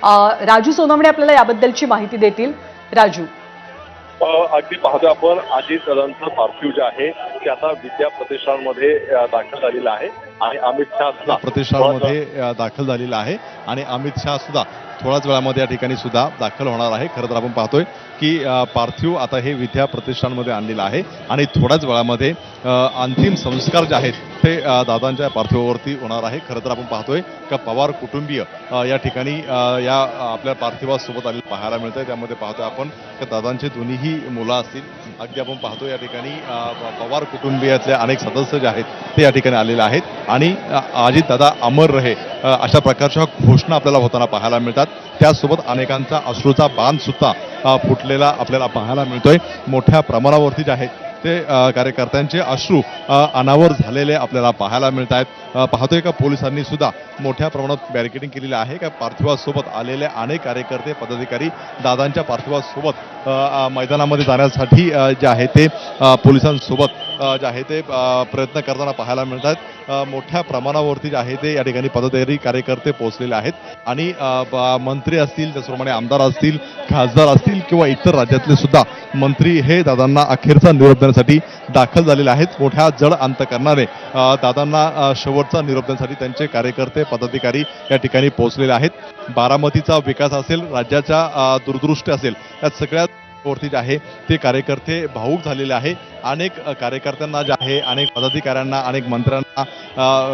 राजू सोनवणे आपल्याला याबद्दलची माहिती देतील. राजू. अगदी पाहतोय आपण अजित दादांचं पार्थिव जे आहे ते आता विद्या प्रतिष्ठानमध्ये दाखल झालेलं आहे आणि अमित शाह सुद्धा प्रतिष्ठानमध्ये दाखल झालेला आहे आणि अमित शाह सुद्धा थोड्याच वेळामध्ये या ठिकाणी सुद्धा दाखल होणार आहे. खरं तर आपण पाहतोय की पार्थिव आता हे विद्या प्रतिष्ठानमध्ये आणलेलं आहे आणि थोड्याच वेळामध्ये अंतिम संस्कार जे आहेत ते दादांच्या पार्थिवावरती होणार आहे. खरं तर आपण पाहतोय का पवार कुटुंबीय या ठिकाणी या आपल्या पार्थिवासोबत आलेलं पाहायला मिळतंय. त्यामध्ये पाहतोय आपण की दादांचे दोन्हीही मुलं असतील. अगदी आपण पाहतो या ठिकाणी पवार कुटुंबियातले अनेक सदस्य जे आहेत ते या ठिकाणी आलेले आहेत आणि अजित दादा अमर रहे अशा प्रकारच्या घोषणा आपल्याला होताना पाहायला मिळतात. त्यासोबत अनेकांचा अश्रूचा बांध सुद्धा फुटलेला आपल्याला पाहायला मिळतोय. मोठ्या प्रमाणावरती जे आहेत ते कार्यकर्त्यांचे अश्रू अनावर झालेले आपल्याला पाहायला मिळत आहेत. पाहतोय का पोलिसांनी सुद्धा मोठ्या प्रमाणात बॅरिकेडिंग केलेली आहे. का पार्थिवासोबत आलेले अनेक कार्यकर्ते पदाधिकारी दादांच्या पार्थिवासोबत मैदानामध्ये जाण्यासाठी जे आहे ते पोलिसांसोबत जे आहे ते प्रयत्न करताना पाहायला मिळतात. मोठ्या प्रमाणावरती जे आहे ते या ठिकाणी पदाधिकारी कार्यकर्ते पोहोचलेले आहेत आणि मंत्री असतील, त्याचप्रमाणे आमदार असतील, खासदार असतील किंवा इतर राज्यातले सुद्धा मंत्री हे दादांना अखेरचा निरोप देण्यासाठी दाखल झालेले आहेत. मोठ्या जड अंतकरणाने दादांना शेवटचा निरोप देण्यासाठी त्यांचे कार्यकर्ते पदाधिकारी या ठिकाणी पोहोचलेले आहेत. बारामतीचा विकास असेल, राज्याच्या दूरदृष्टी असेल, या सगळ्या वरती जे आहे ते कार्यकर्ते भावूक झालेले आहे. अनेक कार्यकर्त्यांना जे आहे, अनेक पदाधिकाऱ्यांना, अनेक मंत्र्यांना,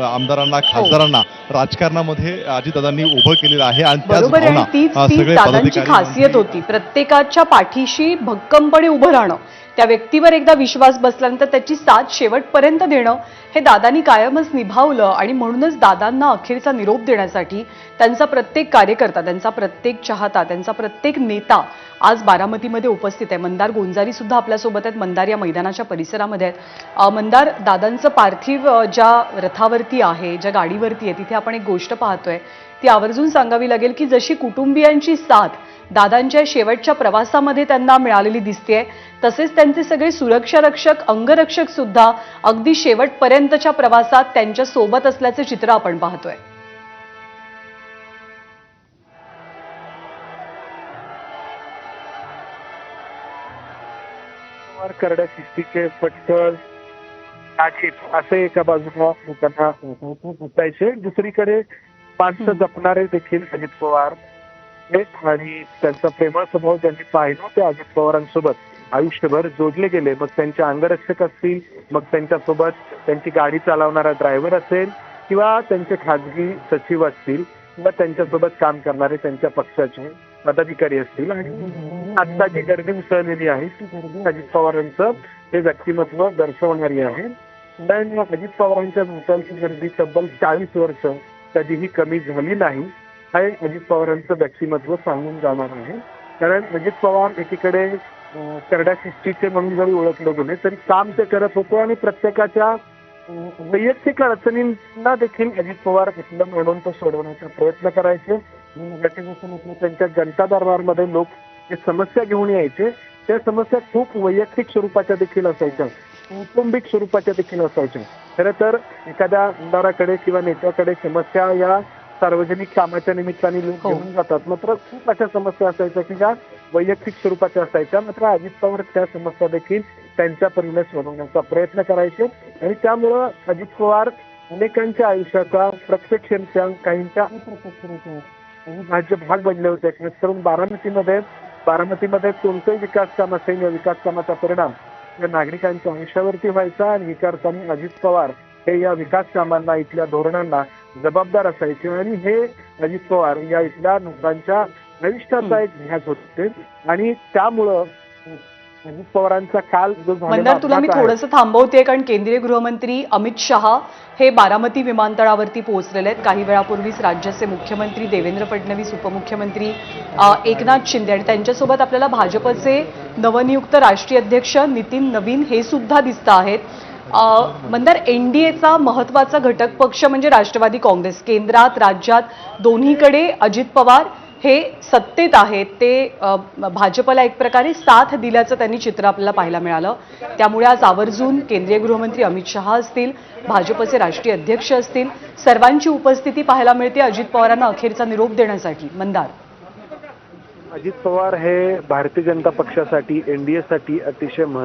आमदारांना, खासदारांना राजकारणामध्ये अजितदादांनी उभं केलेलं आहे आणि त्याच भावना सगळे दादांची खासियत होती. प्रत्येकाच्या पाठीशी भक्कमपणे उभं राहणं, त्या व्यक्तीवर एकदा विश्वास बसल्यानंतर त्याची साथ शेवटपर्यंत देणं हे दादांनी कायमच निभावलं आणि म्हणूनच दादांना अखेरचा निरोप देण्यासाठी त्यांचा प्रत्येक कार्यकर्ता, त्यांचा प्रत्येक चाहता, त्यांचा प्रत्येक नेता आज बारामतीमध्ये उपस्थित आहे. मंदार गोंजारी सुद्धा आपल्यासोबत आहेत. मंदार या मैदानाच्या परिसरामध्ये आहेत. मंदार, दादांचं पार्थिव ज्या रथावरती आहे, ज्या गाडीवरती आहे, तिथे आपण एक गोष्ट पाहतोय ती आवर्जून सांगावी लागेल की जशी कुटुंबियांची साथ दादांच्या शेवटच्या प्रवासामध्ये त्यांना मिळालेली दिसतेय, तसेच त्यांचे सगळे सुरक्षा रक्षक, अंगरक्षक सुद्धा अगदी शेवटपर्यंतच्या प्रवासात त्यांच्या सोबत असल्याचे चित्र आपण पाहतोय. करड्या शिस्तीचे पटकन असे एका बाजूला लोकांना असायचे, दुसरीकडे माणसं जपणारे देखील अजित पवार आणि त्यांचा प्रेमळ स्वभाव ज्यांनी पाहिला ते अजित पवारांसोबत आयुष्यभर जोडले गेले. मग त्यांचे अंगरक्षक असतील, मग त्यांच्यासोबत त्यांची गाडी चालवणारा ड्रायव्हर असेल किंवा त्यांचे खाजगी सचिव असतील किंवा त्यांच्यासोबत काम करणारे त्यांच्या पक्षाचे पदाधिकारी असतील. आणि आता जी गर्दी उसळलेली आहे ती गर्दी अजित पवारांचं हे व्यक्तिमत्व दर्शवणारी आहे. कारण अजित पवारांच्या भोवतालची गर्दी तब्बल 40 वर्ष कधीही कमी झाली नाही हे अजित पवारांचं व्यक्तिमत्व सांगून जाणार आहे. कारण अजित पवार एकीकडे करड्या शिस्तीचे म्हणून जरी ओळखले गेले तरी काम ते करत होते आणि प्रत्येकाच्या वैयक्तिक अडचणींना देखील अजित पवार इथलं म्हणून तो सोडवण्याचा प्रयत्न करायचे. त्यांच्या जनता दरबारमध्ये लोक जे समस्या घेऊन यायचे त्या समस्या खूप वैयक्तिक स्वरूपाच्या देखील असायच्या, कौटुंबिक स्वरूपाच्या देखील असायच्या. खरं तर एखाद्या आमदाराकडे किंवा नेत्याकडे समस्या या सार्वजनिक कामाच्या निमित्ताने लोक घेऊन जातात, मात्र खूप अशा समस्या असायच्या की ज्या वैयक्तिक स्वरूपाच्या असायच्या. मात्र अजित पवार त्या समस्या देखील त्यांच्या परीने सोडवण्याचा प्रयत्न करायचे आणि त्यामुळं अजित पवार अनेकांच्या आयुष्याचा प्रत्यक्षरित्या, काहींच्या अप्रत्यक्षरित्या भाग बनले होते. खास करून बारामतीमध्ये कोणतेही विकास काम असेल या विकास कामाचा परिणाम या नागरिकांच्या आयुष्यावरती व्हायचा आणि विकासाने अजित पवार हे या विकास कामांना, इथल्या धोरणांना जबाबदार असायचे आणि हे अजित पवार या इथल्या लोकांच्या आयुष्याचा एक ध्यास होते. आणि त्यामुळं अजित पवारांचा काल जो मंदार, तुला मी थोडंसं थांबवते कारण केंद्रीय गृहमंत्री अमित शहा हे बारामती विमानतळावरती पोहोचलेले आहेत. काही वेळापूर्वीच राज्याचे मुख्यमंत्री देवेंद्र फडणवीस, उपमुख्यमंत्री एकनाथ शिंदे आणि त्यांच्यासोबत आपल्याला भाजपचे नवनियुक्त राष्ट्रीय अध्यक्ष नितीन नवीन हे सुद्धा दिसत आहेत. मंदार, एनडीएचा महत्वाचा घटक पक्ष म्हणजे राष्ट्रवादी काँग्रेस, केंद्रात राज्यात दोन्हीकडे अजित पवार हे सत्तेत आहेत. ते भाजपला एक प्रकारे साथ दिल्याचं त्यांनी चित्र आपल्याला पाहायला मिळालं. त्यामुळे आज आवर्जून केंद्रीय गृहमंत्री अमित शहा असतील, भाजपचे राष्ट्रीय अध्यक्ष असतील, सर्वांची उपस्थिती पाहायला मिळते अजित पवारांना अखेरचा निरोप देण्यासाठी. मंदार. अजित पवार हे भारतीय जनता पक्षासाठी एनडीए साठी अतिशय